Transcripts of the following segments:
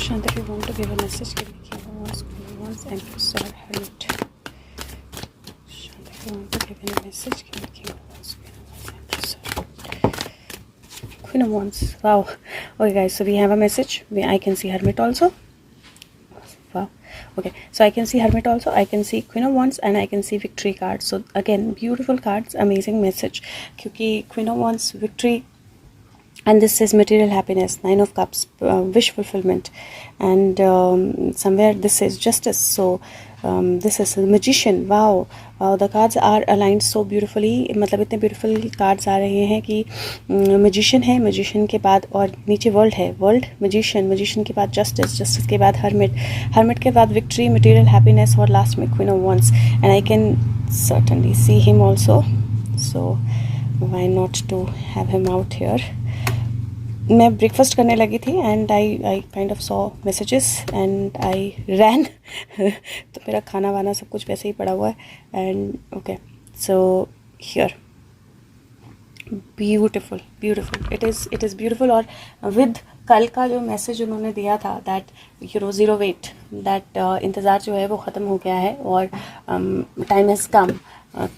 Sushant, if you want to give a message, give me King of Wands, Queen of Wands, Empress or Hermit. Sushant, if you want to give any message, give me King of Wands, Queen of Wands, Empress or Queen of Wands. Wow. Okay guys, so we have a message. I can see Hermit also. Wow. Okay, so I can see Hermit also, I can see Queen of Wands, and I can see Victory card. So again, beautiful cards, amazing message. क्योंकि Queen of Wands, Victory, and this is material happiness, Nine of Cups, wish fulfillment, and somewhere this is justice. So this is a Magician. Wow, the cards are aligned so beautifully. मतलब इतने beautiful cards आ रहे हैं कि Magician है, Magician के बाद और नीचे World है, World, Magician, Magician के बाद Justice, Justice के बाद Hermit, Hermit के बाद Victory, material happiness, और last में Queen of Wands. And I can certainly see him also, so why not to have him out here. मैं ब्रेकफास्ट करने लगी थी and I kind of saw messages and I ran तो मेरा खाना वाना सब कुछ वैसे ही पड़ा हुआ है and okay so here beautiful beautiful it is beautiful. और विद कल का जो मैसेज उन्होंने दिया था that you know zero wait, that इंतज़ार जो है वो ख़त्म हो गया है और टाइम हैज़ कम,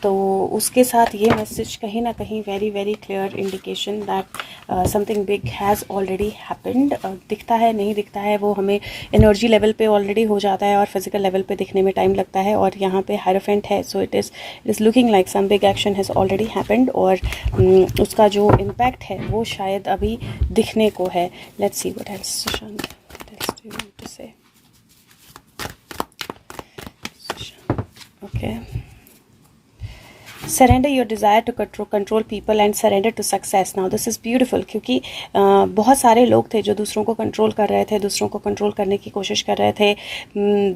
तो उसके साथ ये मैसेज कहीं ना कहीं very very clear indication that something big has already happened. दिखता है नहीं दिखता है वो हमें एनर्जी लेवल पे ऑलरेडी हो जाता है और फिजिकल लेवल पे दिखने में टाइम लगता है. और यहाँ पे हायरोफेंट है, so it is looking like some big action has already happened और उसका जो इम्पैक्ट है वो शायद अभी दिखने को है. Let's see what else Sushant, what else do you want to say? Okay. Surrender your desire to control people and surrender to success. Now this is beautiful क्योंकि बहुत सारे लोग थे जो दूसरों को कंट्रोल कर रहे थे, दूसरों को कंट्रोल करने की कोशिश कर रहे थे.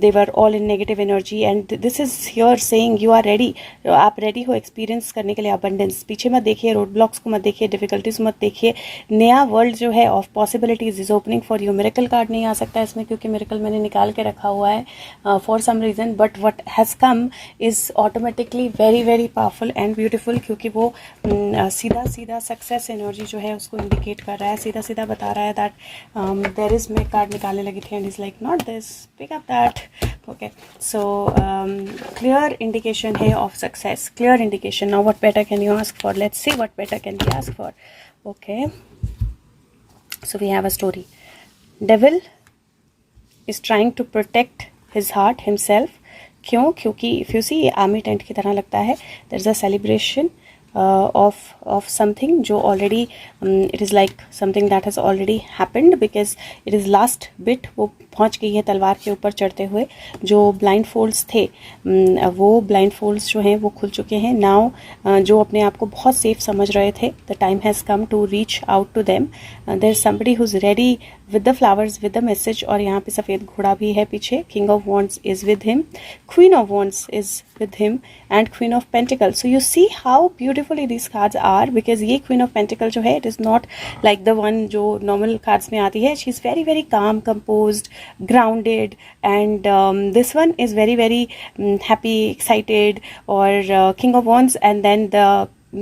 They were all in negative energy and this is here saying you are ready. आप रेडी हो एक्सपीरियंस करने के लिए abundance. पीछे मत देखिए, रोड ब्लॉक्स को मत देखिए, डिफिकल्टीज मत देखिए. नया वर्ल्ड जो है of possibilities is opening for you. Miracle card नहीं आ सकता इसमें क्योंकि मिरेकल मैंने निकाल के रखा हुआ है for some reason, but what has come is automatically very very powerful and beautiful क्योंकि वो सीधा सीधा सक्सेस एनर्जी जो है उसको इंडिकेट कर रहा है, सीधा सीधा बता रहा है दैट देयर इज. मैं कार्ड निकालने लगी थी and is like not this, pick up that. Okay, so clear indication है of success, clear indication. Now what better can you ask for? Let's see what better can be ask for. Okay, so we have a story. Devil is trying to protect his heart himself. क्यों? क्योंकि if you सी ये army tent की तरह लगता है. There is a celebration of something जो already it is like something that has already happened because it is last bit. वो पहुंच गई है तलवार के ऊपर चढ़ते हुए. जो ब्लाइंड फोल्ड्स थे वो ब्लाइंड फोल्ड्स जो हैं वो खुल चुके हैं नाउ. जो अपने आप को बहुत सेफ समझ रहे थे, the time has come to reach out to them. There is somebody who is ready with the flowers, with the message. और यहाँ पे सफ़ेद घोड़ा भी है पीछे. King of wands is with him, queen of wands is with him and queen of pentacles. So you see how beautifully these cards are because ये queen of pentacle जो है it is not like the one जो normal cards में आती है. She is very very calm, composed, grounded, and this one is very very happy, excited, or King of Wands, and then the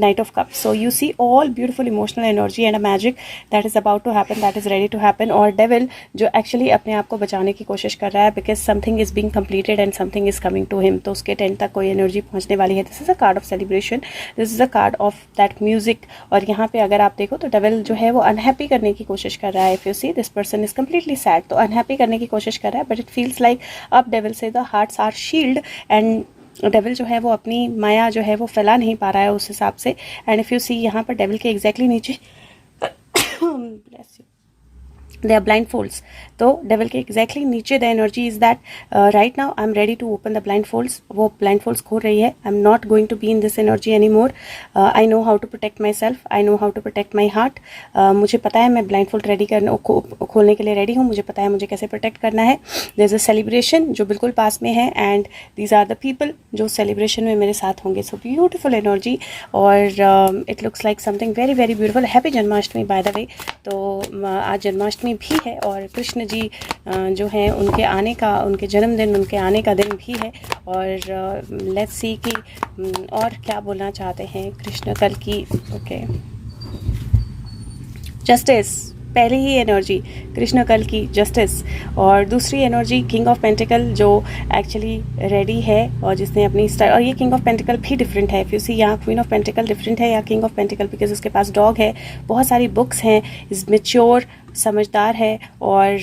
Knight of Cups. So you see all beautiful emotional energy and a magic that is about to happen, that is ready to happen. और Devil जो actually अपने आप को बचाने की कोशिश कर रहा है because something is being completed and something is coming to him. तो उसके टेंट तक कोई एनर्जी पहुंचने वाली है. This is a card of celebration, this is a card of that music. और यहाँ पे अगर आप देखो तो डेविल जो है वो अनहैप्पी करने की कोशिश कर रहा है. If you see this person is completely sad, तो अनहैप्पी करने की कोशिश कर रहा है. बट इट फील्स लाइक अब डेविल से the hearts are shield and devil जो है वो अपनी माया जो है वो फैला नहीं पा रहा है उस हिसाब से. एंड इफ़ यू सी यहाँ पर डेविल के एग्जैक्टली नीचे bless you they are blindfolds. तो डेविल के एग्जैक्टली नीचे the energy is that right now I am ready to open the blindfolds. वो ब्लाइंड फोल्ड्स खोल रही है. I am not going to be in this energy any more. I know how to protect myself, I know how to protect my heart. मुझे पता है मैं blind fold ready करने खोलने के लिए रेडी हूँ. मुझे पता है मुझे कैसे प्रोटेक्ट करना है. देयर इज़ अ सेलिब्रेशन जो बिल्कुल पास में है and these are the people जो सेलिब्रेशन में मेरे साथ होंगे. सो ब्यूटिफुल एनर्जी और it looks like something very very beautiful. Happy Janmashtami by the way. तो आज जन्माष्टमी भी है और कृष्ण जी जो हैं उनके आने का, उनके जन्मदिन, उनके आने का दिन भी है. और लेट्स सी कि और क्या बोलना चाहते हैं कृष्ण कल की. ओके, जस्टिस, पहली ही एनर्जी कृष्ण कल की जस्टिस, और दूसरी एनर्जी किंग ऑफ पेंटिकल जो एक्चुअली रेडी है और जिसने अपनी स्टाइल, और ये किंग ऑफ पेंटिकल भी डिफरेंट है। इफ यू सी यहाँ क्वीन ऑफ पेंटिकल डिफरेंट है या किंग ऑफ पेंटिकल, बिकॉज उसके पास डॉग है, बहुत सारी बुक्स हैं, इज मेच्योर, समझदार है, और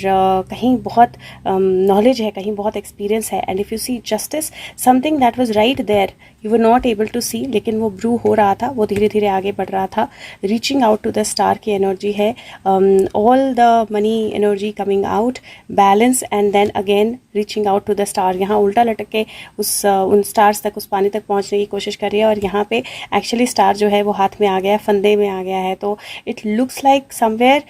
कहीं बहुत नॉलेज है, कहीं बहुत एक्सपीरियंस है। And if you see justice, something that was right there you were not able to see, लेकिन वो ब्रू हो रहा था, वो धीरे धीरे आगे बढ़ रहा था। Reaching out to the star की एनर्जी है, all the money energy coming out, balance, and then again reaching out to the star. यहाँ उल्टा लटक के उन स्टार्स तक, उस पानी तक पहुँचने की कोशिश कर रही है, और यहाँ पे एक्चुअली स्टार जो है वो हाथ में आ गया है, फंदे में आ गया है। तो इट लुक्स लाइक समवेयर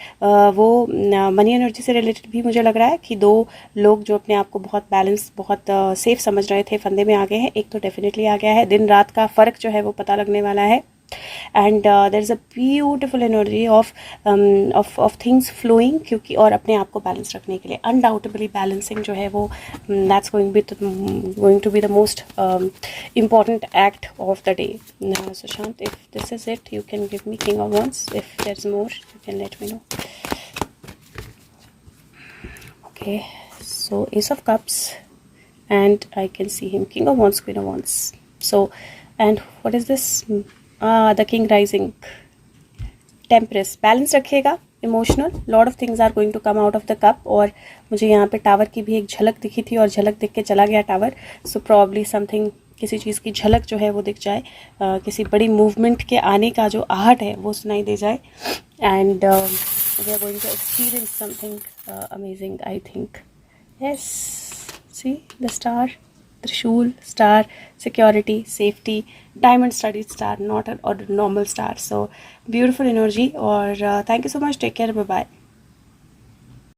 वो मनी एनर्जी से रिलेटेड भी मुझे लग रहा है कि दो लोग जो अपने आप को बहुत बैलेंस, बहुत सेफ समझ रहे थे, फंदे में आ गए हैं। एक तो डेफिनेटली आ गया है, दिन रात का फ़र्क जो है वो पता लगने वाला है। And there is a beautiful energy of things flowing, क्योंकि और अपने आप को बैलेंस रखने के लिए अनडाउटेबली बैलेंसिंग जो है वो that's going to be the most important act of the day. Now, Sushant, if this is it, you can give me King of Wands. If there's more, you can let me know. Okay, so Ace of Cups, and I can see him King of Wands, Queen of Wands. So, and what is this? The King rising. Temperance, balance रखिएगा, emotional, lot of things are going to come out of the cup. और मुझे यहाँ पे tower की भी एक झलक दिखी थी, और झलक दिख के चला गया टावर। सो प्रॉब्ली समथिंग, किसी चीज़ की झलक जो है वो दिख जाए, किसी बड़ी मूवमेंट के आने का जो आहट है वो सुनाई दे जाए। And we are going to experience something amazing, I think. Yes, see the star, trishul, star, security, safety, diamond studded star, not a normal star. So beautiful energy, और thank you so much, take care, bye bye.